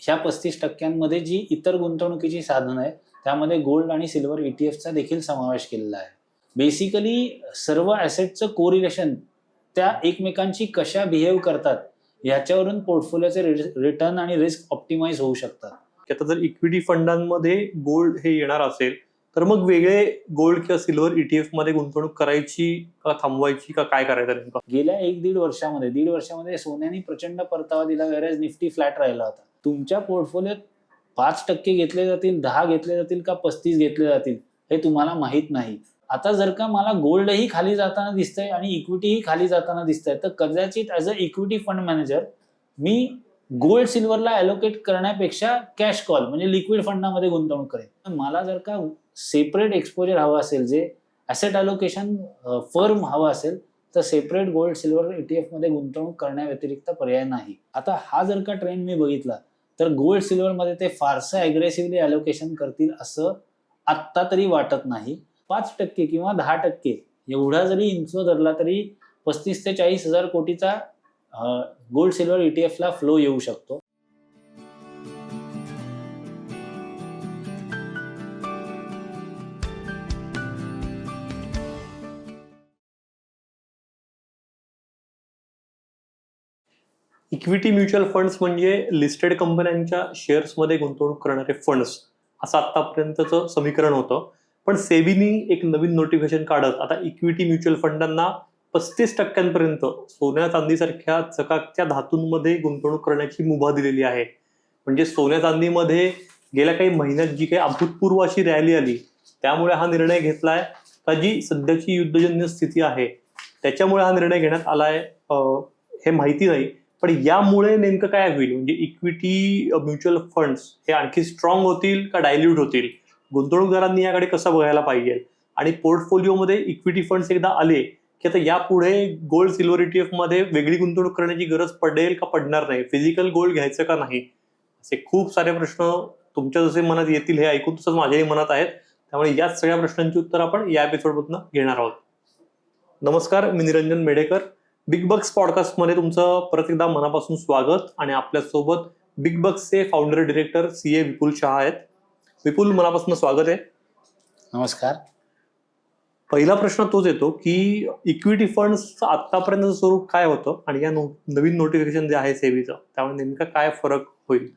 ह्या 35% जी इतर गुंतवणुकीची साधनं आहे त्यामध्ये गोल्ड आणि सिल्वर ETFचा देखील समावेश केलेला आहे. बेसिकली सर्व ॲसेटचं कोरिलेशन त्या एकमेकांशी कशा बिहेव करतात याच्यावरून पोर्टफोलिओचे रिटर्न आणि रिस्क ऑप्टिमाइज होऊ शकतात. आता जर इक्विटी फंडांमध्ये गोल्ड हे येणार असेल तर मग वेगळे गोल्ड किंवा सिल्वर ETF मध्ये गुंतवणूक करायची का थांबवायची का काय करायचं नेमकं? गेल्या 1-1.5 वर्षामध्ये सोन्याने प्रचंड परतावा दिला, वेळेस निफ्टी फ्लॅट राहिला होता. तुमच्या पोर्टफोलिओत 5% घेतले जातील, 10 घेतले जातील का 35 घेतले जातील हे तुम्हाला माहित नाही. आता जर का मला गोल्डही खाली जाताना दिसतंय आणि इक्विटीही खाली जाताना दिसतंय तर कदाचित as a equity fund manager मी गोल्ड सिल्वरला ॲलोकेट करण्यापेक्षा कॅश कॉल म्हणजे लिक्विड फंडामध्ये गुंतवणूक करेन. मला जर का सेपरेट एक्सपोजर हवा असेल, जे ॲसेट ॲलोकेशन फर्म हवा असेल तर सेपरेट गोल्ड सिल्वर ETF मध्ये गुंतवणूक करण्याव्यतिरिक्त पर्याय नाही. आता हा जर का ट्रेंड मी बघितला तर गोल्ड सिल्वरमध्ये ते फारसं ॲग्रेसिव्हली ॲलोकेशन करतील असं आत्ता तरी वाटत नाही. 5% किंवा 10% एवढा जरी इन्फ्लो धरला तरी 35 ते 40 हजार कोटीचा गोल्ड सिल्वर ETFला फ्लो येऊ शकतो. इक्विटी म्युच्युअल फंड्स म्हणजे लिस्टेड कंपन्यांच्या शेअर्समध्ये गुंतवणूक करणारे फंड्स असं आतापर्यंतचं समीकरण होतं. पण सेबीनी एक नवीन नोटिफिकेशन काढत आता इक्विटी म्युच्युअल फंडांना 35% सोन्या चांदीसारख्या चकाकच्या धातूंमध्ये गुंतवणूक करण्याची मुभा दिलेली आहे. म्हणजे सोन्या चांदीमध्ये गेल्या काही महिन्यात जी काही अभूतपूर्व अशी रॅली आली त्यामुळे हा निर्णय घेतलाय का जी सध्याची युद्धजन्य स्थिती आहे त्याच्यामुळे हा निर्णय घेण्यात आलाय हे माहिती नाही. पण यामुळे नेमकं काय होईल, म्हणजे इक्विटी म्युच्युअल फंड्स हे आणखी स्ट्रॉंग होतील का डायल्यूट होतील, गुंतवणूकदारांनी याकडे कसं बघायला पाहिजे, आणि पोर्टफोलिओमध्ये इक्विटी फंड्स एकदा आले की आता यापुढे गोल्ड सिल्वर ETF मध्ये वेगळी गुंतवणूक करण्याची गरज पडेल का पडणार नाही, फिजिकल गोल्ड घ्यायचं का नाही, असे खूप सारे प्रश्न तुमच्या जसे मनात येतील हे ऐकून तसंच माझ्याही मनात आहेत. त्यामुळे याच सगळ्या प्रश्नांची उत्तर आपण या एपिसोडमधून घेणार आहोत. नमस्कार, मी निरंजन मेढेकर. बिग बग्स पॉडकास्टमध्ये तुमचं परत एकदा मनापासून स्वागत. आणि आपल्यासोबत बिग बग्सचे फाउंडर डिरेक्टर CA विपुल शहा आहेत. विपुल, मनापासून स्वागत आहे. नमस्कार. पहिला प्रश्न तोच येतो की इक्विटी फंड्स आतापर्यंतचं स्वरूप काय होतं आणि या नवीन नोटिफिकेशन जे आहे सेबीचं त्यामुळे नेमका काय फरक होईल?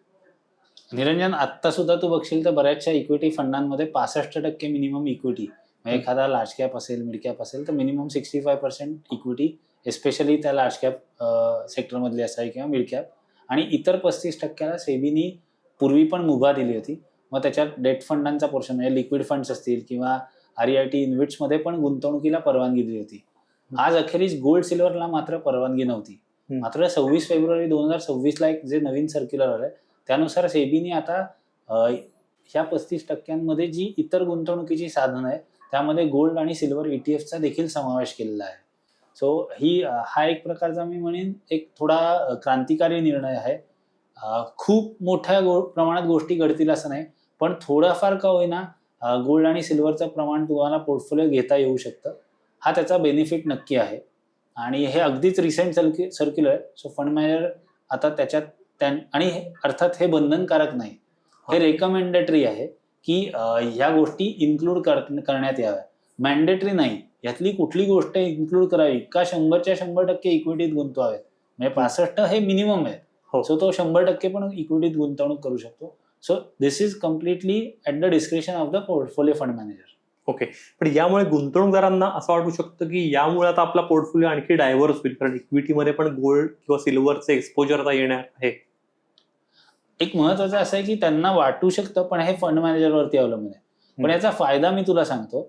निरंजन, आत्ता सुद्धा तू बघशील तर बऱ्याचशा इक्विटी फंडांमध्ये 65% मिनिमम इक्विटी, म्हणजे एखादा लार्ज कॅप असेल, मिड कॅप असेल तर मिनिमम 65% इक्विटी एस्पेशली त्या लार्ज कॅप सेक्टरमधली असावी किंवा मिड कॅप. आणि इतर 35%ला सेबीनी पूर्वी पण मुभा दिली होती. मग त्याच्यात डेट फंडांचा पोर्शन म्हणजे लिक्विड फंड्स असतील किंवा REIT इन्व्हेट्समध्ये पण गुंतवणुकीला परवानगी दिली होती. आज अखेरीस गोल्ड सिल्वरला मात्र परवानगी नव्हती. मात्र 26 फेब्रुवारी 2026 एक जे नवीन सर्क्युलर आलंय त्यानुसार सेबीनी आता ह्या 35% जी इतर गुंतवणुकीची साधनं आहे त्यामध्ये गोल्ड आणि सिल्वर ETFचा देखील समावेश केलेला आहे. सो हा एक प्रकारचा मी म्हणेन एक थोडा क्रांतिकारी निर्णय आहे. खूप मोठ्या प्रमाणात गोष्टी घडतील असं नाही, पण थोडाफार का होईना गोल्ड आणि सिल्वरचं प्रमाण तुम्हाला पोर्टफोलिओ घेता येऊ शकतं. हा त्याचा बेनिफिट नक्की आहे. आणि हे अगदीच रिसेंट सर्क्युलर आहे. सो फंड मॅनेजर आता त्याच्यात आणि अर्थात हे बंधनकारक नाही, हे रेकमेंडेटरी आहे की ह्या गोष्टी इन्क्लूड करण्यात याव्या. मॅन्डेटरी नाही, यातली कुठली गोष्ट इन्क्लूड करावी का 100च्या 100% इक्विटीत गुंतवावेत. म्हणजे 65 हे मिनिमम आहे. सो तो 100% पण इक्विटीत गुंतवणूक करू शकतो. So this is completely at the description of the portfolio fund manager. Okay, पण यामुळे गुंतवणूकदारांना असं वाटू शकतं की यामुळे आता आपला पोर्टफोलिओ आणखी डायव्हर्स होईल, कारण इक्विटीमध्ये पण गोल्ड किंवा सिल्वरचे एक्सपोजर आता येणार आहे. एक महत्वाचं असं आहे की त्यांना वाटू शकतं, पण हे फंड मॅनेजरवरती अवलंबून आहे. पण याचा फायदा मी तुला सांगतो.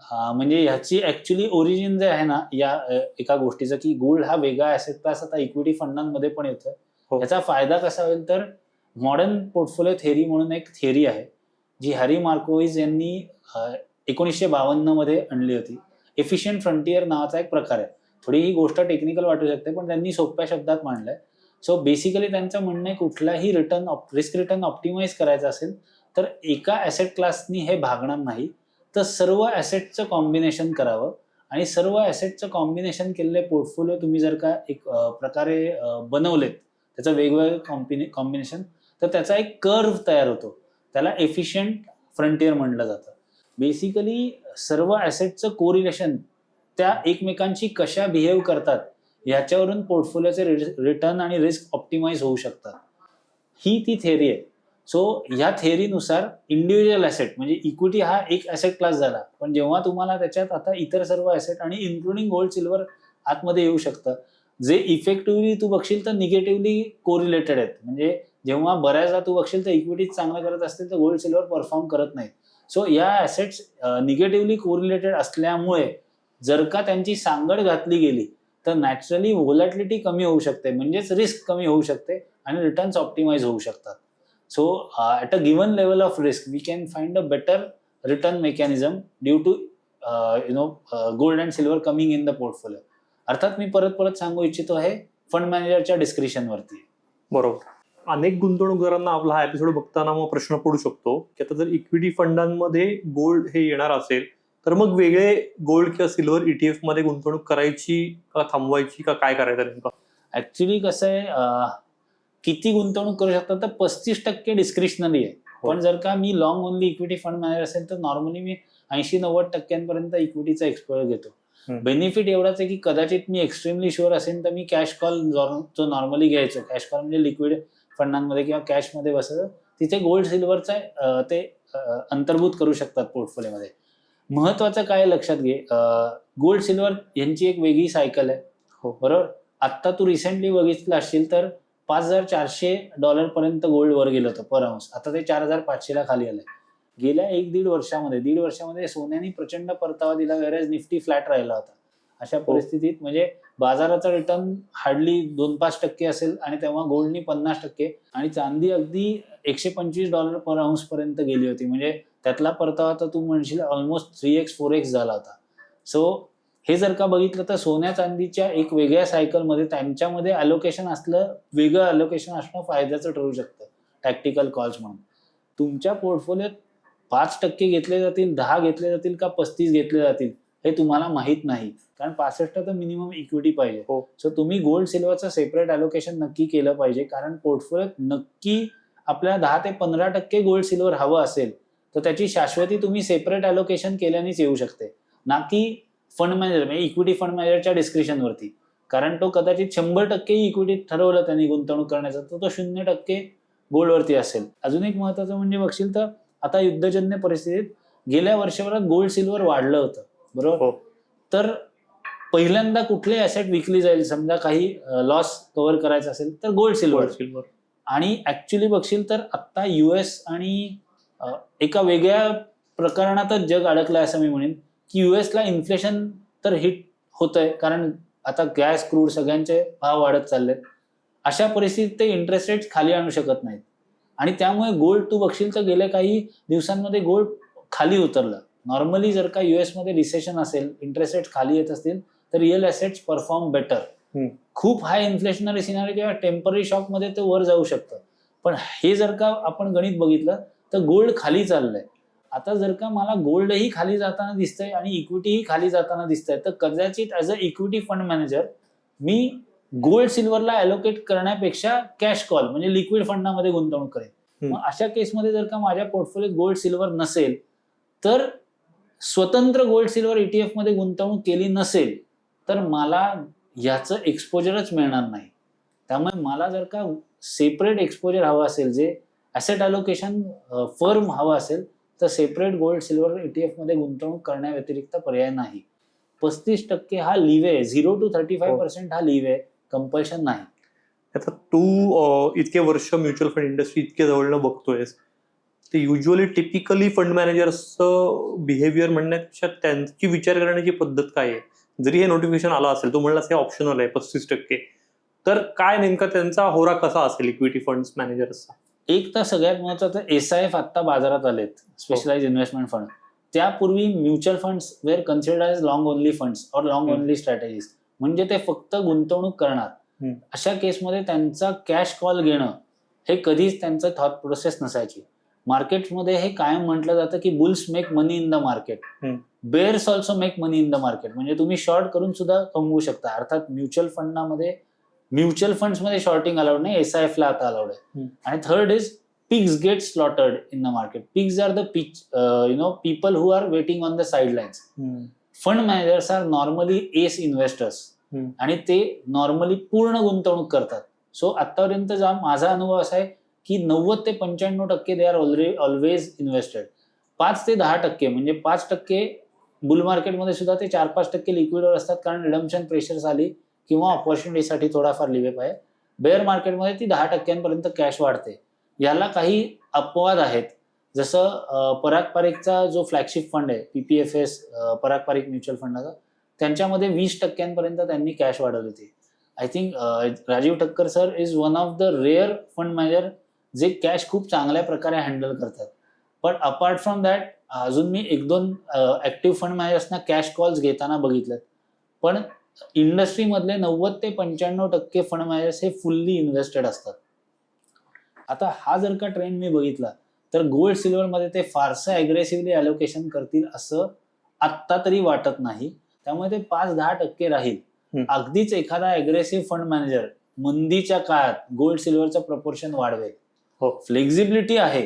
म्हणजे ह्याची ऍक्च्युली ओरिजिन जे आहे ना या एका गोष्टीचं की गोल्ड हा वेगळा ऍसेट क्लास आता इक्विटी फंडांमध्ये पण येतोय. याचा फायदा कसा होईल तर मॉडर्न पोर्टफोलिओ थेअरी म्हणून एक थेअरी आहे जी हॅरी मार्कोव्हिज यांनी 1952 मध्ये आणली होती. एफिशियंट फ्रंटियर नावाचा एक प्रकार आहे. थोडी ही गोष्ट टेक्निकल वाटू शकते पण त्यांनी सोप्या शब्दात मांडलंय. सो बेसिकली त्यांचं म्हणणं आहे कुठलाही रिस्क रिटर्न ऑप्टिमाइज करायचा असेल तर एका ऍसेट क्लासनी हे भागणार नाही, तर सर्व ऍसेटचं कॉम्बिनेशन करावं. आणि सर्व ऍसेटचं कॉम्बिनेशन केलेले पोर्टफोलिओ तुम्ही जर का एक प्रकारे बनवलेत त्याचं वेगवेगळं कॉम्बिनेशन, तर त्याचा एक कर्व तयार होतो, त्याला एफिशियंट फ्रंटियर म्हणलं जातं. बेसिकली सर्व ॲसेटचं कोरिलेशन त्या एकमेकांशी कशा बिहेव करतात ह्याच्यावरून पोर्टफोलिओचे रिटर्न आणि रिस्क ऑप्टिमाइज होऊ शकतात. ही ती थेअरी आहे. सो ह्या थेअरीनुसार इंडिव्हिज्युअल ॲसेट म्हणजे इक्विटी हा एक ॲसेट क्लास झाला, पण जेव्हा तुम्हाला त्याच्यात आता इतर सर्व ॲसेट आणि इन्क्लुडिंग गोल्ड सिल्वर आतमध्ये येऊ शकतं, जे इफेक्टिव्हली तू बघशील तर निगेटिव्हली कोरिलेटेड आहेत. म्हणजे जेव्हा बऱ्याचदा तू बघशील तर इक्विटीज चांगलं करत असतील तर गोल्ड सिल्वर परफॉर्म करत नाही. सो या ॲसेट्स निगेटिव्हली कोरिलेटेड असल्यामुळे जर का त्यांची सांगड घातली गेली तर नॅचरली व्होलॅटिलिटी कमी होऊ शकते, म्हणजेच रिस्क कमी होऊ शकते आणि रिटर्न्स ऑप्टिमाइज होऊ शकतात. So at a given level of risk, we can find a better return mechanism due to gold and silver coming in the portfolio. अर्थात मी परत सांगू इच्छितो आहे फंड मॅनेजरच्या डिस्क्रिप्शन वरती. बरोबर. अनेक गुंतवणूकदारांना आपला हा एपिसोड बघताना मग प्रश्न पडू शकतो की आता जर इक्विटी फंडांमध्ये गोल्ड हे येणार असेल तर मग वेगळे गोल्ड किंवा सिल्वर ETF मध्ये गुंतवणूक करायची का थांबवायची का काय करायचं नेमकं? ऍक्च्युली कसं आहे, किती गुंतवणूक करू शकतात तर 35% डिस्क्रिशनरी आहे. पण जर का मी long only equity fund manager असेल तर नॉर्मली मी 80-90% इक्विटीचा एक्सपोजर घेतो. बेनिफिट एवढाच आहे की कदाचित मी एक्स्ट्रीमली शुअर असेल तर मी कॅश कॉल जो नॉर्मली घ्यायचो, कॅश कॉल म्हणजे लिक्विड फंडांमध्ये किंवा कॅशमध्ये बसायचं, तिथे गोल्ड सिल्वरचा ते अंतर्भूत करू शकतात पोर्टफोलिओमध्ये. महत्वाचं काय लक्षात घे, गोल्ड सिल्वर यांची एक वेगळी सायकल आहे. बरोबर. आता तू रिसेंटली बघितलं असशील तर $5,400 पर्यंत गोल्ड वर गेलं होतं पर आउन्स. आता ते 4,500 खाली आलंय. गेल्या 1-1.5 वर्षामध्ये सोन्याने प्रचंड परतावा दिला, वेळेस निफ्टी फ्लॅट राहिला होता. अशा परिस्थितीत म्हणजे बाजाराचा रिटर्न हार्डली 2-5% असेल आणि तेव्हा गोल्डनी 50% आणि चांदी अगदी $125 पर आउन्स पर्यंत गेली होती. म्हणजे त्यातला परतावा तर तू म्हणशील ऑलमोस्ट 3x-4x झाला होता. सो हे जर का बघितलं तर सोन्या चांदीच्या एक वेगळ्या सायकलमध्ये त्यांच्यामध्ये अलोकेशन असलं, वेगळं अलोकेशन असणं फायद्याचं ठरू शकतं टॅक्टिकल कॉल्स म्हणून. तुमच्या पोर्टफोलिओत 5% घेतले जातील, 10 घेतले जातील का 35 घेतले जातील हे तुम्हाला माहित नाही, कारण 65 तर मिनिमम इक्विटी पाहिजे. सो तुम्ही गोल्ड सिल्वरचं सेपरेट अलोकेशन नक्की केलं पाहिजे, कारण पोर्टफोलिओत नक्की आपल्याला 10 ते 15% गोल्ड सिल्वर हवं असेल तर त्याची शाश्वती तुम्ही सेपरेट अलोकेशन केल्यानेच येऊ शकते, ना की फंड मॅनेजर म्हणजे इक्विटी फंड मॅनेजरच्या डिस्क्रिप्शनवरती. कारण तो कदाचित 100% इक्विटीत ठरवलं त्यांनी गुंतवणूक करण्याचं तर तो 0% गोल्डवरती असेल. अजून एक महत्वाचं म्हणजे बघशील तर आता युद्धजन्य परिस्थितीत गेल्या वर्षभरात गोल्ड सिल्वर वाढलं होतं. बरोबर. तर पहिल्यांदा कुठले ॲसेट विकली जाईल, समजा काही लॉस कव्हर करायचा असेल तर गोल्ड सिल्वर. आणि ऍक्च्युली बघशील तर आता US आणि एका वेगळ्या प्रकरणातच जग अडकलंय असं मी म्हणेन की US ला इन्फ्लेशन तर हिट होतंय, कारण आता गॅस क्रूड सगळ्यांचे भाव वाढत चाललेत. अशा परिस्थितीत ते इंटरेस्ट रेट खाली आणू शकत नाहीत आणि त्यामुळे गोल्ड तू बघशील तर गेल्या काही दिवसांमध्ये गोल्ड खाली उतरलं. नॉर्मली जर का US मध्ये रिसेशन असेल, इंटरेस्ट रेट खाली येत असतील तर रिअल ॲसेट्स परफॉर्म बेटर. खूप हाय इन्फ्लेशनरी सिनारी किंवा टेम्पररी शॉक मध्ये ते वर जाऊ शकतं. पण हे जर का आपण गणित बघितलं तर गोल्ड खाली चाललंय. आता जर का मला गोल्डही खाली जाताना दिसतंय आणि इक्विटीही खाली जाताना दिसतंय तर कदाचित as a equity fund manager मी गोल्ड सिल्वरला अलोकेट करण्यापेक्षा कॅश कॉल म्हणजे लिक्विड फंडामध्ये गुंतवणूक करेन. मग अशा केसमध्ये जर का माझ्या पोर्टफोलिओत गोल्ड सिल्वर नसेल तर स्वतंत्र गोल्ड सिल्वर ETF मध्ये गुंतवणूक केली नसेल तर मला ह्याचं एक्सपोजरच मिळणार नाही. त्यामुळे मला जर का सेपरेट एक्सपोजर हवं असेल, जे ॲसेट अलोकेशन फर्म हवं असेल तर सेपरेट गोल्ड सिल्वर ETF मध्ये गुंतवणूक करण्याव्यतिरिक्त पर्याय नाही. 35% हा लिव्ह आहे, 0 to 35% हा लिव्ह आहे, कंपल्शन नाही. आता तू इतके वर्ष म्युच्युअल फंड इंडस्ट्री इतके जवळनं बघतोयस, ते युजली टिपिकली फंड मॅनेजर्सचं बिहेवियर म्हणण्यापेक्षा त्यांची विचार करण्याची पद्धत काय आहे? जरी हे नोटिफिकेशन आलं असेल, तो म्हणलास हे ऑप्शनल आहे 35%, तर काय नेमका त्यांचा होरा कसा असेल इक्विटी फंड्स मॅनेजर्सचा? एक तर सगळ्यात महत्वाचं SIF आता बाजारात आलेत, स्पेशलाइज इन्व्हेस्टमेंट फंड. त्यापूर्वी mutual funds were considered as long only funds और लॉंग ओनली स्ट्रॅटेजीज, म्हणजे ते फक्त गुंतवणूक करणार. अशा केसमध्ये त्यांचा कॅश कॉल घेणं हे कधीच त्यांचं थॉट प्रोसेस नसायची. मार्केटमध्ये हे कायम म्हटलं जातं की bulls make money in the market, bears also make money in the market. म्हणजे तुम्ही शॉर्ट करून सुद्धा कमवू शकता. अर्थात म्युच्युअल फंडामध्ये म्युच्युअल फंड्स मध्ये शॉर्टिंग अलाउड नाही, SIF ला आता अलाउड आहे. आणि third is pigs get slaughtered in the market. Pigs are the people who are waiting on the sidelines. Fund managers are normally as investors आणि ते normally पूर्ण गुंतवणूक करतात. सो आतापर्यंत माझा अनुभव असा आहे की 90 ते 95% दे आर ऑलवेज इन्व्हेस्टेड. 5 ते 10% म्हणजे 5% बुल मार्केटमध्ये सुद्धा ते 4-5% लिक्विडवर असतात, कारण रिडम्पशन प्रेशर्स आली किंवा ऑपॉर्च्युनिटीसाठी थोडाफार लिवेप आहे. बेअर मार्केटमध्ये ती 10% कॅश वाढते. याला काही अपवाद आहेत, जसं पराग पारिखचा जो फ्लॅगशिप फंड आहे PPFS, पराग पारिख म्युच्युअल फंडाचा, त्यांच्यामध्ये 20% त्यांनी कॅश वाढवली होती. I think Rajeev Thakkar sir is one of the rare fund manager जे कॅश खूप चांगल्या प्रकारे हँडल करतात. पण अपार्ट फ्रॉम दॅट अजून मी 1-2 ऍक्टिव्ह फंड मॅनेजर्सना कॅश कॉल्स घेताना बघितलेत. पण इंडस्ट्रीमधले 90 ते 95% फंड मॅनेजर्स हे फुल्ली इन्व्हेस्टेड असतात. आता हा जर का ट्रेंड मी बघितला तर गोल्ड सिल्वरमध्ये ते फारसं अग्रेसिव्हली अलोकेशन करतील असं आत्ता तरी वाटत नाही. त्यामुळे ते 5-10% राहील. अगदीच एखादा अग्रेसिव्ह फंड मॅनेजर मंदीच्या काळात गोल्ड सिल्वरचं प्रपोर्शन वाढवेल. फ्लेक्झिबिलिटी आहे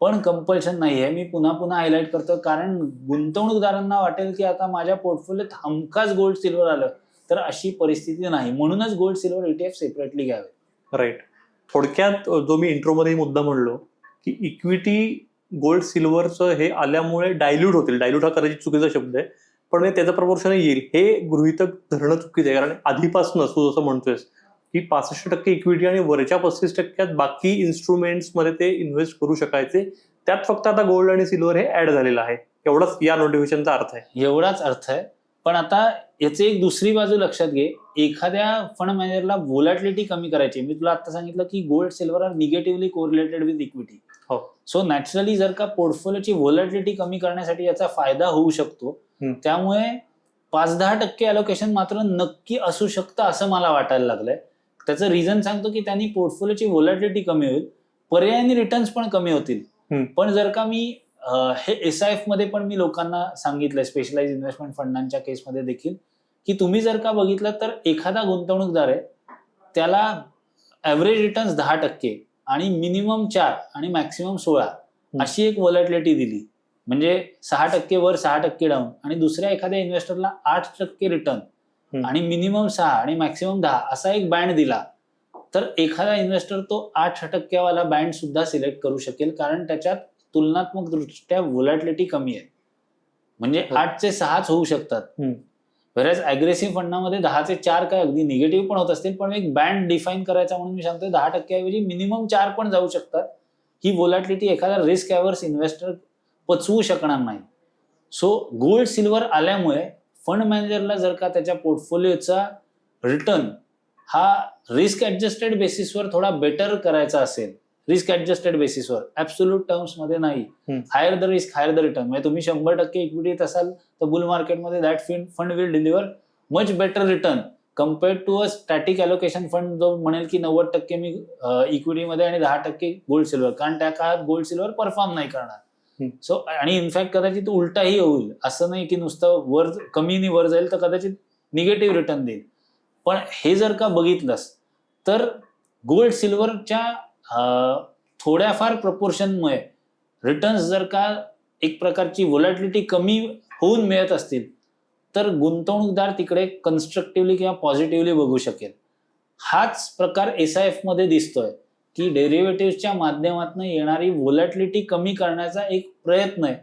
पण कंपल्शन नाही आहे. मी पुन्हा पुन्हा हायलाइट करतो, कारण गुंतवणूकदारांना वाटेल की आता माझ्या पोर्टफोलिओत हमखास गोल्ड सिल्वर आलं, तर अशी परिस्थिती नाही. म्हणूनच गोल्ड सिल्वर ETF सेपरेटली घ्यावे. राईट. थोडक्यात जो मी इंट्रोमध्ये मुद्दा म्हणलो की इक्विटी गोल्ड सिल्वरचं हे आल्यामुळे डायल्यूट होतील. डायल्यूट हा कदाचित चुकीचा शब्द आहे, पण त्याचं प्रपोर्शन येईल हे गृहीतक धरणं चुकीचं आहे. कारण आधीपासूनच तू जसं म्हणतोयस की 65% इक्विटी आणि वरच्या 35% बाकी इन्स्ट्रुमेंट्स मध्ये ते इन्व्हेस्ट करू शकायचे. त्यात फक्त आता गोल्ड आणि सिल्वर हे ऍड झालेलं आहे. एवढाच या नोटिफिकेशनचा अर्थ आहे. एवढाच अर्थ आहे. पण आता याची एक दुसरी बाजू लक्षात घे. एखाद्या फंड मॅनेजरला व्होलॅटिलिटी कमी करायची. मी तुला आता सांगितलं की gold silver are negatively correlated with equity. So naturally जर का पोर्टफोलिओची व्होलॅटिलिटी कमी करण्यासाठी याचा फायदा होऊ शकतो. त्यामुळे 5-10% अलोकेशन मात्र नक्की असू शकतं असं मला वाटायला लागलंय. त्याचं रिझन सांगतो की त्यांनी पोर्टफोलिओची व्होलॅटिलिटी कमी होईल, पर्यायाने रिटर्न्स पण कमी होतील. पण जर का मी हे SIF मध्ये पण मी लोकांना सांगितलंय, स्पेशलाइज इन्व्हेस्टमेंट फंडांच्या केसमध्ये देखील, की तुम्ही जर का बघितलं तर एखादा गुंतवणूकदार आहे त्याला ऍव्हरेज रिटर्न्स 10% आणि मिनिमम 4 आणि मॅक्सिमम 16 अशी एक व्होलॅटिलिटी दिली, म्हणजे 6% वर 6% डाऊन, आणि दुसऱ्या एखाद्या इन्व्हेस्टरला 8% रिटर्न आणि मिनिमम 6 आणि मॅक्सिमम 10 असा एक बँड दिला, तर एखादा इन्व्हेस्टर तो 8% वाला बँड सुद्धा सिलेक्ट करू शकेल, कारण त्याच्यात तुलनात्मक दृष्ट्या व्होलॅटिलिटी कमी आहे. म्हणजे 8 चे 6च होऊ शकतात. बऱ्याच अग्रेसिव्ह फंडामध्ये 10 चे 4 काय अगदी निगेटिव्ह पण होत असतील, पण एक बँड डिफाईन करायचा म्हणून मी सांगतोय 10% ऐवजी मिनिमम 4 पण जाऊ शकतात. ही व्होलॅटिलिटी एखादा रिस्क अव्हर्स इन्व्हेस्टर पचवू शकणार नाही. सो गोल्ड सिल्वर आल्यामुळे फंड मॅनेजरला जर का त्याच्या पोर्टफोलिओचा रिटर्न हा रिस्क ऍडजस्टेड बेसिसवर थोडा बेटर करायचा असेल, रिस्क ऍडजस्टेड बेसिसवर, ऍब्सोल्यूट टर्म्स मध्ये नाही, higher the risk higher the return, म्हणजे तुम्ही 100% इक्विटीत असाल तर बुल मार्केटमध्ये that fund will deliver much better return compared to a static allocation fund जो म्हणेल की 90% मी इक्विटीमध्ये आणि 10% गोल्ड सिल्वर, कारण त्या काळात गोल्ड सिल्वर परफॉर्म नाही करणार. सो आणि इनफॅक्ट कदाचित उलटाही होईल. असं नाही की नुसतं वर कमी वर जाईल, तर कदाचित निगेटिव्ह रिटर्न देईल. पण हे जर का बघितलंस तर गोल्ड सिल्वरच्या थोड्याफार प्रपोर्शनमुळे रिटर्न्स जर का एक प्रकारची व्होलॅटिलिटी कमी होऊन मिळत असतील, तर गुंतवणूकदार तिकडे कन्स्ट्रक्टिव्हली किंवा पॉझिटिव्हली बघू शकेल. हाच प्रकार SIF मध्ये दिसतोय की डेरिव्हेटिव्हच्या माध्यमातून येणारी व्होलॅटिलिटी कमी करण्याचा एक प्रयत्न आहे,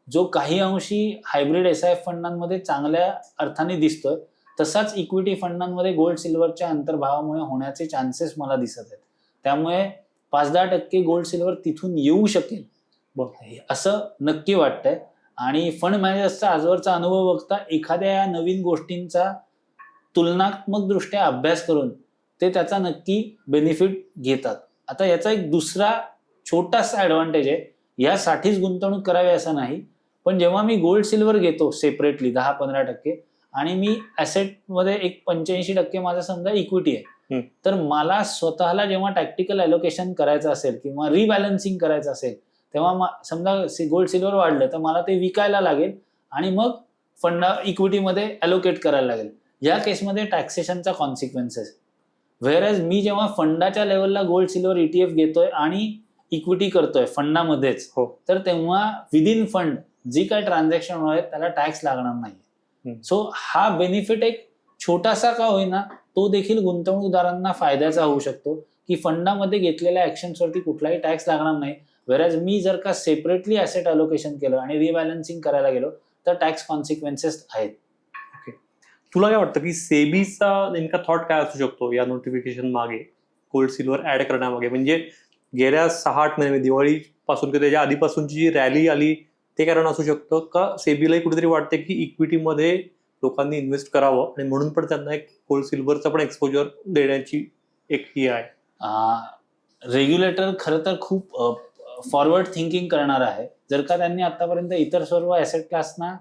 जो काही अंशी हायब्रिड SIF फंडांमध्ये चांगल्या अर्थाने दिसतोय. तसाच इक्विटी फंडांमध्ये गोल्ड सिल्वरच्या अंतर्भावामुळे होण्याचे चान्सेस मला दिसत आहेत. त्यामुळे 5-10% गोल्ड सिल्वर तिथून येऊ शकेल असं नक्की वाटतंय. आणि फंड मॅनेजर्सचा आजवरचा अनुभव बघता एखाद्या नवीन गोष्टींचा तुलनात्मक दृष्ट्या अभ्यास करून ते त्याचा नक्की बेनिफिट घेतात. आता याचा एक दुसरा छोटासा ऍडव्हान्टेज आहे, यासाठीच गुंतवणूक करावी असं नाही, पण जेव्हा मी गोल्ड सिल्वर घेतो सेपरेटली 10-15% आणि मी ऍसेटमध्ये एक 85% माझा समजा इक्विटी आहे, तर मला स्वतःला जेव्हा टॅक्टिकल अलोकेशन करायचं असेल किंवा रिबॅलन्सिंग करायचं असेल, तेव्हा समजा गोल्ड सिल्वर वाढलं तर मला ते विकायला लागेल आणि मग फंड इक्विटीमध्ये अलोकेट करायला लागेल. या केसमध्ये टॅक्सेशनचा कॉन्सिक्वेन्सेस, व्हेअरएज मी जेव्हा फंडाच्या लेवलला गोल्ड सिल्वर ETF घेतोय आणि इक्विटी करतोय फंडामध्येच, हो. तर तेव्हा विदिन फंड जी काही ट्रान्झॅक्शन होणार आहेत त्याला टॅक्स लागणार नाही. सो हा बेनिफिट एक छोटासा का होईना तो देखील गुंतवणूकदारांना फायद्याचा होऊ शकतो की फंडामध्ये घेतलेल्या ऍक्शन्सवरती कुठलाही टॅक्स लागणार नाही. व्हेअरएज मी जर का सेपरेटली ऍसेट अलोकेशन केलं आणि रिबॅलन्सिंग करायला गेलो तर टॅक्स कॉन्सिक्वेन्सेस आहेत. तुला काय वाटतं की सेबीचा नेमका थॉट काय असू शकतो या नोटिफिकेशन मागे, गोल्ड सिल्वर ऍड करण्यामागे? म्हणजे गेल्या 6-8 महिने दिवाळीपासून किंवा त्याच्या आधीपासूनची जी रॅली आली ते कारण असू शकतं का? सेबीलाही कुठेतरी वाटते की इक्विटीमध्ये लोकांनी इन्व्हेस्ट करावं आणि म्हणून पण त्यांना एक गोल्ड सिल्वरचा पण एक्सपोजर देण्याची एक ही आहे. रेग्युलेटर खरं तर खूप फॉरवर्ड थिंकिंग करणार आहे. जर का त्यांनी आतापर्यंत इतर सर्व ऍसेट क्लासना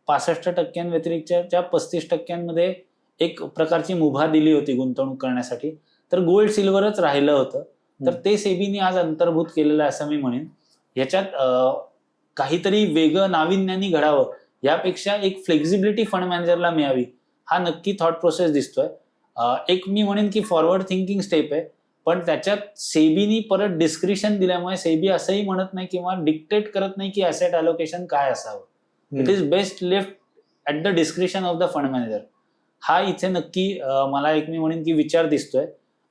65% व्यतिरिक्तच्या 35% एक प्रकारची मुभा दिली होती गुंतवणूक करण्यासाठी, तर गोल्ड सिल्वरच राहिलं होतं. तर ते सेबीने आज अंतर्भूत केलेलं आहे असं मी म्हणेन. याच्यात काहीतरी वेगळं नाविन्याने घडावं यापेक्षा एक फ्लेक्झिबिलिटी फंड मॅनेजरला मिळावी हा नक्की थॉट प्रोसेस दिसतोय. एक मी म्हणेन की फॉरवर्ड थिंकिंग स्टेप आहे, पण त्याच्यात सेबीनी परत डिस्क्रिप्शन दिल्यामुळे सेबी असंही म्हणत नाही किंवा डिक्टेट करत नाही की ऍसेट अलोकेशन काय असावं. It is best left at the description of the fund manager. हा इथे नक्की मला एक मी म्हणेन की विचार दिसतोय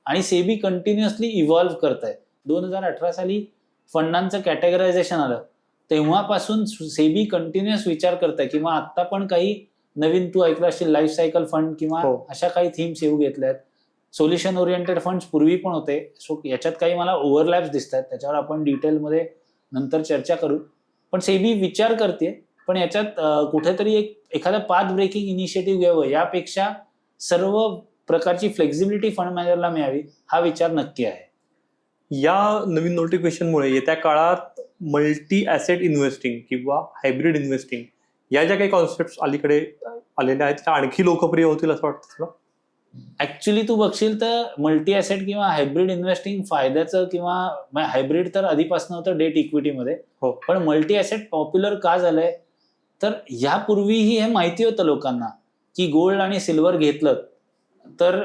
आणि सेबी कंटिन्युअसली इव्हॉल्व्ह करत आहे. 2018 साली फंडांचं कॅटेगरायझेशन आलं तेव्हापासून सेबी कंटिन्युअस विचार करत आहे किंवा आता पण काही नवीन तू ऐकलं असेल लाईफ सायकल फंड किंवा अशा काही थीम्स येऊ घेतल्यात. सोल्युशन ओरिएंटेड फंड्स पूर्वी पण होते. सो याच्यात काही मला ओव्हरलॅप्स दिसत आहेत, त्याच्यावर आपण डिटेलमध्ये नंतर चर्चा करू. पण सेबी विचार करते, पण याच्यात कुठेतरी एखादा पाथ ब्रेकिंग इनिशिएटिव्ह घ्यावं यापेक्षा सर्व प्रकारची फ्लेक्झिबिलिटी फंड मॅनेजरला मिळावी हा विचार नक्की आहे. या नवीन नोटिफिकेशनमुळे येत्या काळात मल्टी ऍसेट इन्व्हेस्टिंग किंवा हायब्रिड इन्व्हेस्टिंग या ज्या काही कॉन्सेप्ट अलीकडे आलेल्या आहेत त्या आणखी लोकप्रिय होतील असं वाटतं तुला? ऍक्च्युली तू बघशील तर मल्टी ॲसेट किंवा हायब्रिड इन्व्हेस्टिंग फायद्याचं किंवा हायब्रिड तर आधीपासून होतं डेट इक्विटीमध्ये, पण मल्टी ॲसेट पॉप्युलर का झालंय तर यापूर्वीही हे माहिती होतं लोकांना की गोल्ड आणि सिल्वर घेतलं तर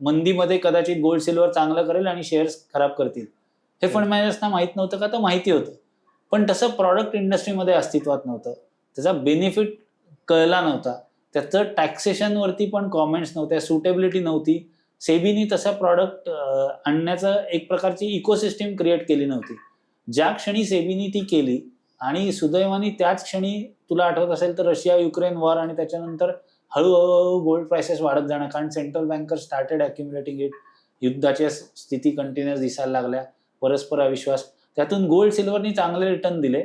मंदीमध्ये कदाचित गोल्ड सिल्वर चांगलं करेल आणि शेअर्स खराब करतील. हे फंड मॅनेजर्सना माहित नव्हतं का? तर माहिती होतं, पण तसं प्रॉडक्ट इंडस्ट्रीमध्ये अस्तित्वात नव्हतं, त्याचा बेनिफिट कळला नव्हता, त्याचं टॅक्सेशनवरती पण कॉमेंट्स नव्हत्या, सुटेबिलिटी नव्हती. सेबीनी तसा प्रॉडक्ट आणण्याचं एक प्रकारची इकोसिस्टीम क्रिएट केली नव्हती. ज्या क्षणी सेबीनी ती केली आणि सुदैवाने त्याच क्षणी तुला आठवत असेल तर रशिया युक्रेन वॉर आणि त्याच्यानंतर हळूहळू गोल्ड प्राइसेस वाढत जाणं, कारण सेंट्रल बँकर स्टार्टेड अक्युम्युलेटिंग इट. युद्धाच्या स्थिती कंटिन्युअस दिसायला लागल्या, परस्पर अविश्वास, त्यातून गोल्ड सिल्वरनी चांगले रिटर्न दिले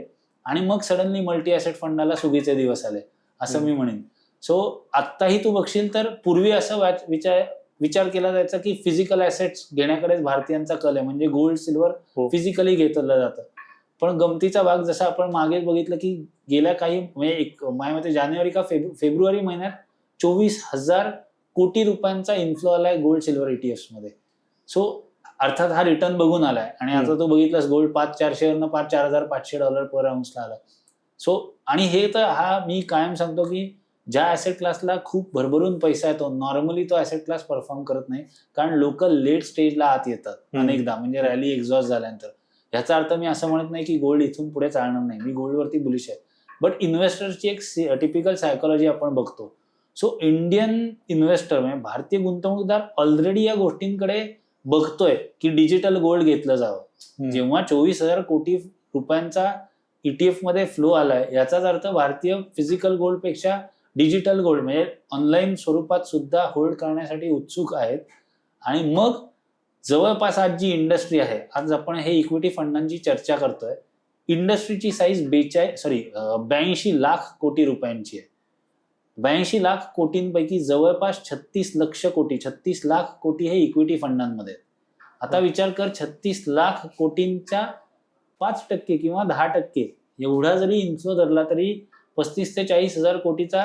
आणि मग सडनली मल्टी ॲसेट फंडाला सुगीचे दिवस आले असं मी म्हणेन. सो आत्ताही तू बघशील तर पूर्वी असं विचार केला जायचा की फिजिकल ॲसेट्स घेण्याकडेच भारतीयांचा कल आहे, म्हणजे गोल्ड सिल्वर फिजिकली घेतलं जातं. पण गमतीचा भाग जसा आपण मागे बघितलं की गेल्या काही म्हणजे माझ्या मते जानेवारी का फेब्रुवारी महिन्यात 24,000 कोटी रुपयांचा इन्फ्लो आलाय गोल्ड सिल्वर ETFs मध्ये. सो अर्थात हा रिटर्न बघून आलाय आणि आता तो बघितलास गोल्ड 5,400 पार $4,500 पर आउन्सला आला. सो आणि हे तर हा मी कायम सांगतो की ज्या ऍसेट क्लासला खूप भरभरून पैसा येतो नॉर्मली तो ऍसेट क्लास परफॉर्म करत नाही, कारण लोक लेट स्टेजला आत येतात अनेकदा, म्हणजे रॅली एक्झॉस्ट झाल्यानंतर. याचा अर्थ मी असं म्हणत नाही की गोल्ड इथून पुढे चालणार नाही, मी गोल्डवरती बुलिश आहे, बट इन्व्हेस्टरची एक टिपिकल सायकोलॉजी आपण बघतो. सो इंडियन इन्व्हेस्टर म्हणजे भारतीय गुंतवणूकदार ऑलरेडी या गोष्टींकडे बघतोय की डिजिटल गोल्ड घेतलं जावं. जेव्हा 24,000 कोटी रुपयांचा ETF मध्ये फ्लो आलाय याचाच अर्थ भारतीय फिजिकल गोल्ड पेक्षा डिजिटल गोल्ड म्हणजे ऑनलाईन स्वरूपात सुद्धा होल्ड करण्यासाठी उत्सुक आहेत. आणि मग जवळपास आज जी इंडस्ट्री आहे, आज आपण हे इक्विटी फंडांची चर्चा करतोय, इंडस्ट्रीची साईज 82 लाख कोटी रुपयांची आहे. 82 लाख कोटींपैकी जवळपास 36 लाख कोटी हे इक्विटी फंडांमध्ये. आता विचार कर, 36 लाख कोटींच्या 5% किंवा 10% एवढा जरी इन्फ्लो धरला तरी 35 ते 40,000 कोटीचा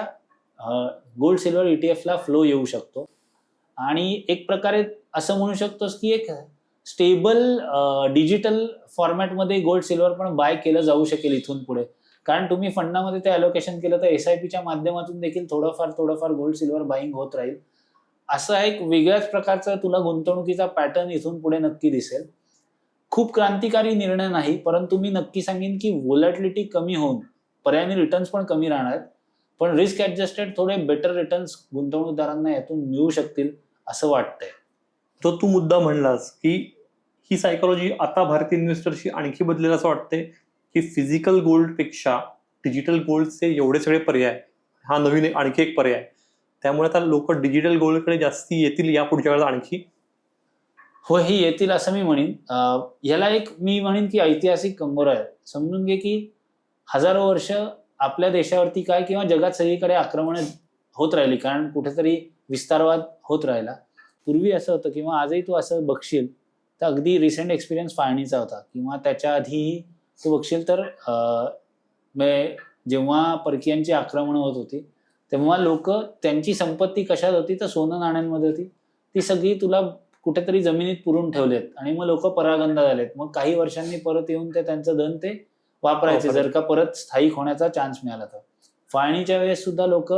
गोल्ड सिल्वर ETFला फ्लो येऊ शकतो. आणि एक प्रकारे असं म्हणू शकतोस की एक स्टेबल डिजिटल फॉर्मॅटमध्ये गोल्ड सिल्वर पण बाय केलं जाऊ शकेल इथून पुढे, कारण तुम्ही फंडामध्ये ते अलोकेशन केलं तर SIPच्या माध्यमातून देखील थोडंफार गोल्ड सिल्वर बाईंग होत राहील. असा एक वेगळ्याच प्रकारचा तुला गुंतवणुकीचा पॅटर्न इथून पुढे नक्की दिसेल. खूप क्रांतिकारी निर्णय नाही, परंतु मी नक्की सांगेन की व्होलॅटिलिटी कमी होऊन पर्यायाने रिटर्न्स पण कमी राहणार, पण रिस्क ऍडजस्टेड थोडे बेटर रिटर्न्स गुंतवणूकदारांना यातून मिळू शकतील असं वाटतंय. जो तू मुद्दा म्हणलास की ही सायकोलॉजी आता भारतीय इन्व्हेस्टरशी आणखी बदलेल असं वाटतंय की फिजिकल गोल्ड पेक्षा डिजिटल गोल्डचे एवढे सगळे पर्याय, हा नवीन आणखी एक पर्याय, त्यामुळे आता लोक डिजिटल गोल्डकडे जास्ती येतील या पुढच्या वेळेला आणखी. हो, हे येतील असं मी म्हणेन. याला एक मी म्हणेन की ऐतिहासिक कंगोरा आहे. समजून घे की हजारो वर्ष आपल्या देशावरती काय किंवा जगात सगळीकडे आक्रमण होत राहिली, कारण कुठेतरी विस्तारवाद होत राहिला. पूर्वी असं होतं किंवा आजही तू असं बघशील तर अगदी रिसेंट एक्सपिरियन्स फाळणीचा होता किंवा त्याच्या आधीही तू बघशील तर जेव्हा परकीयांची आक्रमणं होत होती तेव्हा लोक त्यांची संपत्ती कशात होती तर सोनं नाण्यांमध्ये होती. ती सगळी तुला कुठेतरी जमिनीत पुरून ठेवलेत आणि मग लोक परागंदा झालेत. मग काही वर्षांनी परत येऊन ते त्यांचं धन ते वापरायचे जर का परत स्थायिक होण्याचा चान्स मिळाला तर. फाळणीच्या वेळेस सुद्धा लोक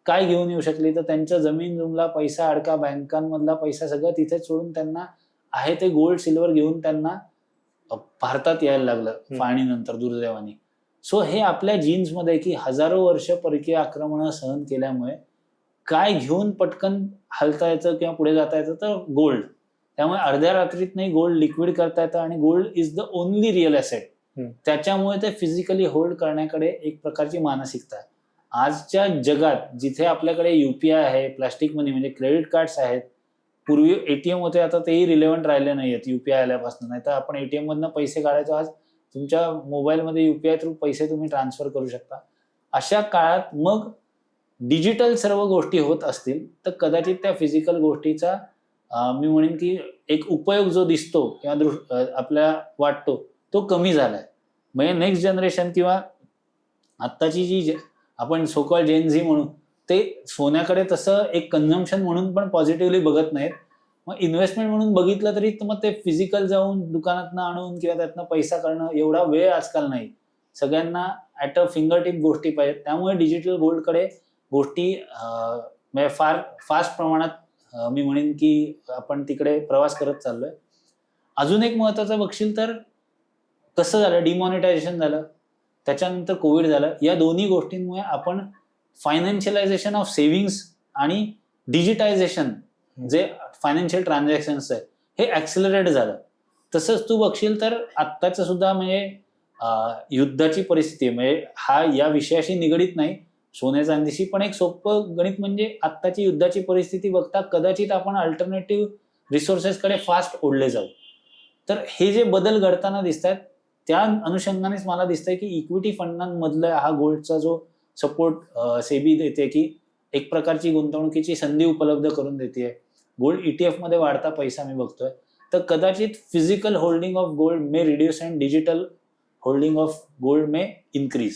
काय घेऊन येऊ शकली तर त्यांच्या जमीन जुमला पैसा अडका, बँकांमधला पैसा सगळं तिथेच सोडून त्यांना आहे ते गोल्ड सिल्वर घेऊन त्यांना भारतात यायला लागलं फाळणीनंतर दुर्दैवाने. सो हे आपल्या जीन्समध्ये की हजारो वर्ष परकीय आक्रमणं सहन केल्यामुळे काय घेऊन पटकन हलता येतं किंवा पुढे जाता येतं तर गोल्ड. त्यामुळे अर्ध्या रात्रीत नाही गोल्ड लिक्विड करता येतं आणि gold is the only real asset. त्याच्यामुळे ते फिजिकली होल्ड करण्याकडे एक प्रकारची मानसिकता आहे. आजच्या जगात जिथे आपल्याकडे युपीआय आहे, प्लास्टिक मनी म्हणजे क्रेडिट कार्ड्स आहेत, पूर्वी एटीएम होते आता तेही रिलेव्हंट राहिले नाही आहेत युपीआय आल्यापासून. नाही तर आपण एटीएम मधनं पैसे काढायचो, आज तुमच्या मोबाईलमध्ये युपीआय थ्रू पैसे तुम्ही ट्रान्सफर करू शकता. अशा काळात मग डिजिटल सर्व गोष्टी होत असतील तर कदाचित त्या फिजिकल गोष्टीचा मी म्हणेन की एक उपयोग जो दिसतो किंवा आपल्याला वाटतो तो कमी झालाय. म्हणजे नेक्स्ट जनरेशन किंवा आत्ताची जी आपण सोकॉल्ड जेन झी म्हणू ते सोन्याकडे तसं एक कन्झम्पशन म्हणून पण पॉझिटिव्हली बघत नाहीत. मग इन्व्हेस्टमेंट म्हणून बघितलं तरी मग ते फिजिकल जाऊन दुकानातनं आणून किंवा त्यातनं पैसा करणं एवढा वेळ आजकाल नाही. सगळ्यांना ॲट अ फिंगर टिप गोष्टी पाहिजेत. त्यामुळे डिजिटल गोल्डकडे गोष्टी म्हणजे फार फास्ट प्रमाणात मी म्हणेन की आपण तिकडे प्रवास करत चाललोय. अजून एक महत्वाचं बघशील तर कसं झालं, डिमॉनिटायझेशन झालं, त्याच्यानंतर कोविड झालं. या दोन्ही गोष्टींमुळे आपण फायनान्शियलायझेशन ऑफ सेव्हिंग्स आणि डिजिटायझेशन जे फायनान्शियल ट्रान्झॅक्शन्स आहे हे ऍक्सिलरेट झालं. तसंच तू बघशील तर आत्ताचं सुद्धा म्हणजे युद्धाची परिस्थिती म्हणजे हा या विषयाशी निगडीत नाही, सोने चांदीशी, पण एक सोपं गणित म्हणजे आत्ताची युद्धाची परिस्थिती बघता कदाचित आपण अल्टरनेटिव्ह रिसोर्सेसकडे फास्ट ओढले जाऊ. तर हे जे बदल घडताना दिसत आहेत त्या अनुषंगानेच मला दिसतंय की इक्विटी फंडांमधला हा गोल्डचा जो सपोर्ट सेबी देते की एक प्रकारची गुंतवणुकीची संधी उपलब्ध करून देते. गोल्ड ETF मध्ये वाढता पैसा मी बघतोय. तर कदाचित physical holding of gold may reduce and digital holding of gold may increase.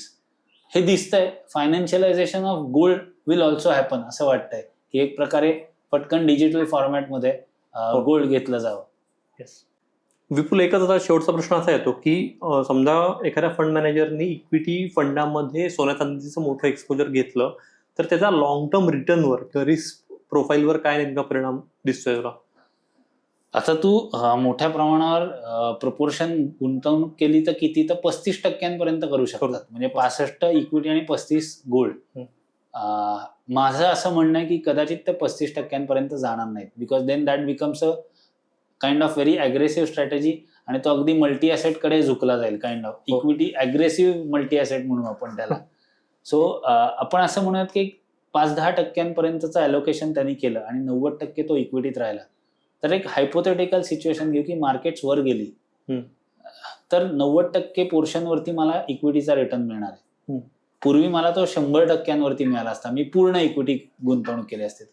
हे दिसतंय. Financialisation of gold will also happen असं वाटतंय की एक प्रकारे पटकन डिजिटल फॉर्मॅटमध्ये गोल्ड घेतलं जावं. येस. विपुल, एकच आता शेवटचा प्रश्न असा येतो की समजा एखाद्या फंड मॅनेजरनी इक्विटी फंडामध्ये सोन्या चांदीचं मोठं एक्सपोजर घेतलं तर त्याचा लॉंग टर्म रिटर्नवर किंवा रिस्क प्रोफाईलवर काय नेमका परिणाम दिसतोय तुला? आता तू मोठ्या प्रमाणावर प्रपोर्शन गुंतवणूक केली तर किती, तर 35% करू शकतात. म्हणजे 65 इक्विटी आणि 35 गोल्ड. माझं असं म्हणणं आहे की कदाचित ते 35% जाणार नाहीत, because then that becomes a kind of very aggressive strategy आणि तो अगदी मल्टी ॲसेट कडे झुकला जाईल. Kind of equity aggressive multi asset म्हणू आपण त्याला. सो आपण असं म्हणूयात की 5-10% ॲलोकेशन त्यांनी केलं आणि 90% तो इक्विटीत राहिला. तर एक हायपोथेटिकल सिच्युएशन घेऊ की मार्केट्स वर गेली तर 90% पोर्शनवरती मला इक्विटीचा रिटर्न मिळणार आहे. पूर्वी मला तो 100% मिळाला असता, मी पूर्ण इक्विटी गुंतवणूक केली असते.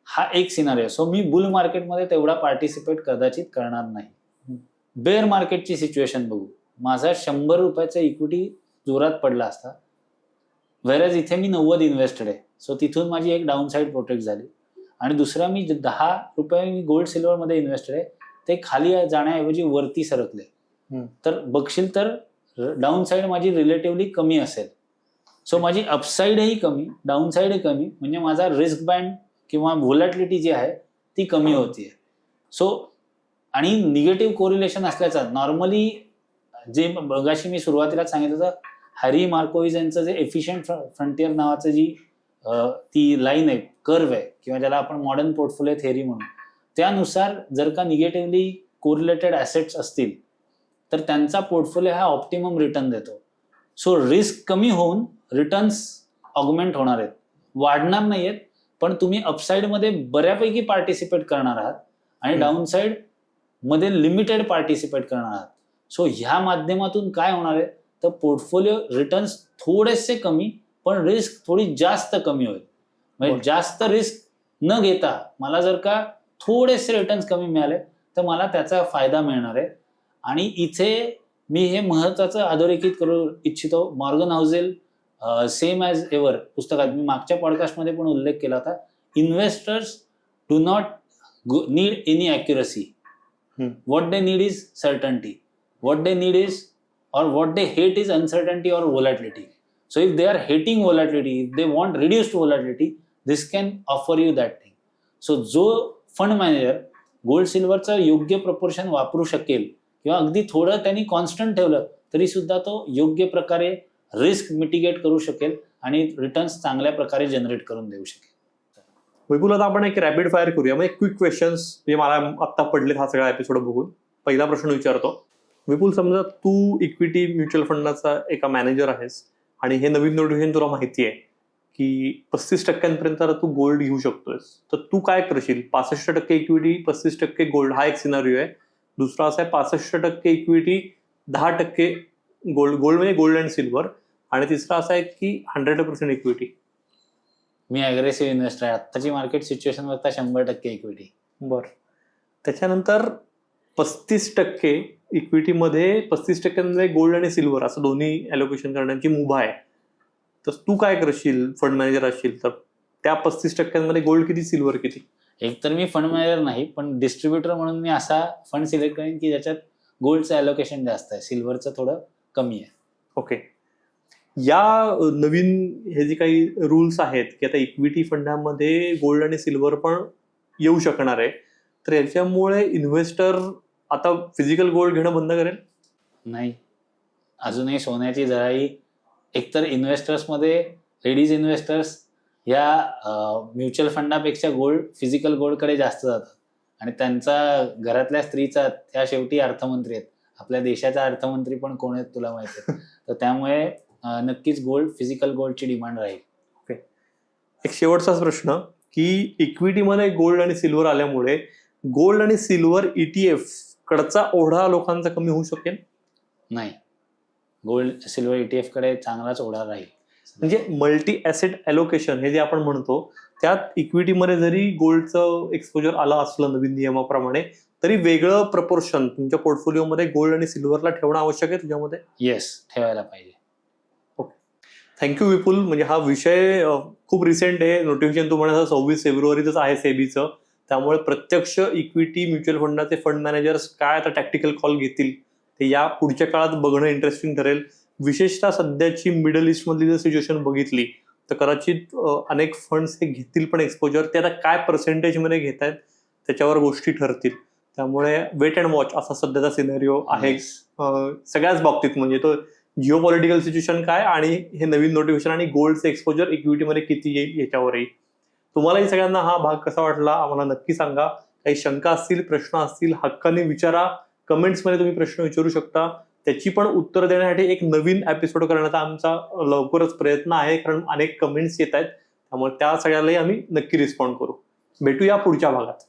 हा एक सिनारिओ. सो मी बुल मार्केटमध्ये तेवढा पार्टिसिपेट कदाचित करणार नाही. बेअर मार्केटची सिच्युएशन बघू. माझा 100 रुपयाचा इक्विटी जोरात पडला असता, व्हेरॅज इथे मी 90 इन्व्हेस्टेड आहे. सो तिथून माझी एक डाऊन साईड प्रोटेक्ट झाली. आणि दुसरा मी 10 रुपये मी गोल्ड सिल्वरमध्ये इन्व्हेस्टेड आहे, ते खाली जाण्याऐवजी वरती सरकले. तर बघशील तर डाऊन साईड माझी रिलेटिव्हली कमी असेल. सो माझी अपसाईडही कमी, डाऊन साईडही कमी, म्हणजे माझा रिस्क बँड किंवा व्होलॅटिलिटी जी आहे ती कमी होतीये. सो आणि निगेटिव्ह कोरिलेशन असल्याचा नॉर्मली जे मगाशी मी सुरुवातीला सांगितलं होतं, हॅरी मार्कोव्हिज यांचं जे एफिशियंट फ्रंटियर नावाचं जी ती लाईन आहे, कर्व आहे, किंवा ज्याला आपण मॉडर्न पोर्टफोलिओ थेअरी म्हणू, त्यानुसार जर का निगेटिव्हली कोरिलेटेड ॲसेट्स असतील तर त्यांचा पोर्टफोलिओ हा ऑप्टिमम रिटर्न देतो. सो रिस्क कमी होऊन रिटर्न्स ऑगमेंट होणार आहेत, वाढणार नाहीयेत, पण तुम्ही अपसाईडमध्ये बऱ्यापैकी पार्टिसिपेट करणार आहात आणि डाऊनसाईड मध्ये लिमिटेड पार्टिसिपेट करणार आहात. सो ह्या माध्यमातून काय होणार आहे, तर पोर्टफोलिओ रिटर्न्स थोडेसे कमी पण रिस्क थोडी जास्त कमी होईल. म्हणजे जास्त रिस्क न घेता मला जर का थोडेसे रिटर्न्स कमी मिळाले तर मला त्याचा फायदा मिळणार आहे. आणि इथे मी हे महत्वाचं अधोरेखित करू इच्छितो. मॉर्गन हाऊसेल सेम ॲज एव्हर पुस्तकात मी मागच्या पॉडकास्टमध्ये पण उल्लेख केला होता, investors do not need any accuracy. what they need is certainty. What they need is, or what they hate is uncertainty or volatility. So if they are hating volatility, if they want reduced volatility, this can offer you that thing. So जो fund manager gold सिल्वरचं योग्य proportion वापरू शकेल किंवा अगदी थोडं त्यांनी constant ठेवलं तरी सुद्धा तो योग्य प्रकारे रिस्क मिटिगेट करू शकेल आणि रिटर्न्स चांगल्या प्रकारे जनरेट करून देऊ शकेल. विपुल, आता आपण एक रॅपिड फायर करूया. म्हणजे क्विक क्वेश्चन्स जे मला आत्ता पडलेत हा सगळा एपिसोड बघून. पहिला प्रश्न विचारतो. विपुल, समजा तू इक्विटी म्युच्युअल फंडाचा एका मॅनेजर आहेस आणि हे नवीन नोटिफिकेशन तुला माहिती आहे की 35% तू गोल्ड घेऊ शकतोयस, तर तू काय करशील? 65% इक्विटी, 35% गोल्ड, हा एक सिनारिओ आहे. दुसरा असा आहे 65% इक्विटी, 10% गोल्ड, गोल्ड म्हणजे गोल्ड अँड सिल्वर, आणि तिसरा असा आहे की 100% इक्विटी. मी अग्रेसिव्ह इन्व्हेस्टर आहे. आत्ताची मार्केट सिच्युएशन बघता 100% इक्विटी. बरं. त्याच्यानंतर 35% इक्विटीमध्ये, 35% गोल्ड आणि सिल्वर असं दोन्ही ॲलोकेशन करण्याची मुभा आहे. तर तू काय करशील फंड मॅनेजर असशील तर? त्या 35% गोल्ड किती, सिल्वर किती? एक तर मी फंड मॅनेजर नाही, पण डिस्ट्रीब्युटर म्हणून मी असा फंड सिलेक्ट करेन की ज्याच्यात गोल्डचं ॲलोकेशन जास्त आहे, सिल्वरचं थोडं कमी आहे. ओके. या नवीन हे जे काही रूल्स आहेत की आता इक्विटी फंडामध्ये गोल्ड आणि सिल्वर पण येऊ शकणार आहे, तर याच्यामुळे इन्व्हेस्टर आता फिजिकल गोल्ड घेणं बंद करेल? नाही, अजूनही सोन्याची झळाई एकतर इन्व्हेस्टर्समध्ये, लेडीज इन्व्हेस्टर्स या म्युच्युअल फंडापेक्षा गोल्ड, फिजिकल गोल्डकडे जास्त जातात. आणि त्यांचा घरातल्या स्त्रीचा, त्या शेवटी अर्थमंत्री आहेत, आपल्या देशाचा अर्थमंत्री पण कोण आहेत तुला माहिती आहे. तर त्यामुळे नक्कीच गोल्ड, फिजिकल गोल्डची डिमांड राहील. ओके. एक शेवटचाच प्रश्न की इक्विटीमध्ये गोल्ड आणि सिल्वर आल्यामुळे गोल्ड आणि सिल्वर ETF कडचा ओढा लोकांचा कमी होऊ शकेल? नाही, गोल्ड सिल्वर ETF कडे चांगलाच ओढा राहील. म्हणजे मल्टी ॲसेट ॲलोकेशन हे जे आपण म्हणतो, त्यात इक्विटीमध्ये जरी गोल्डचं एक्सपोजर आलं असलं नवीन नियमाप्रमाणे, तरी वेगळं प्रपोर्शन तुमच्या पोर्टफोलिओमध्ये गोल्ड आणि सिल्वरला ठेवणं आवश्यक आहे तुझ्यामध्ये? येस, ठेवायला पाहिजे. थँक्यू विपुल. म्हणजे हा विषय खूप रिसेंट आहे. नोटिफिकेशन तुम्हाला 26 फेब्रुवारीच आहे सेबीचं. त्यामुळे प्रत्यक्ष इक्विटी म्युच्युअल फंडाचे फंड मॅनेजर्स काय आता टॅक्टिकल कॉल घेतील ते या पुढच्या काळात बघणं इंटरेस्टिंग ठरेल. विशेषतः सध्याची मिडल ईस्टमधली जर सिच्युएशन बघितली तर कदाचित अनेक फंड्स हे घेतील पण एक्सपोजर, ते आता काय पर्सेंटेजमध्ये घेत आहेत त्याच्यावर गोष्टी ठरतील. त्यामुळे वेट अँड वॉच असा सध्याचा सिनेरिओ आहे सगळ्याच बाबतीत. म्हणजे तो जिओ पॉलिटिकल सिच्युएशन काय आणि हे नवीन नोटिफिकेशन आणि गोल्डचं एक्सपोजर इक्विटीमध्ये किती येईल याच्यावरही. तुम्हालाही सगळ्यांना हा भाग कसा वाटला आम्हाला नक्की सांगा. काही शंका असतील, प्रश्न असतील, हक्काने विचारा. कमेंट्समध्ये तुम्ही प्रश्न विचारू शकता. त्याची पण उत्तर देण्यासाठी एक नवीन एपिसोड करण्याचा आमचा लवकरच प्रयत्न आहे, कारण अनेक कमेंट्स येत आहेत. त्यामुळे त्या सगळ्यालाही आम्ही नक्की रिस्पॉन्ड करू. भेटूया पुढच्या भागात.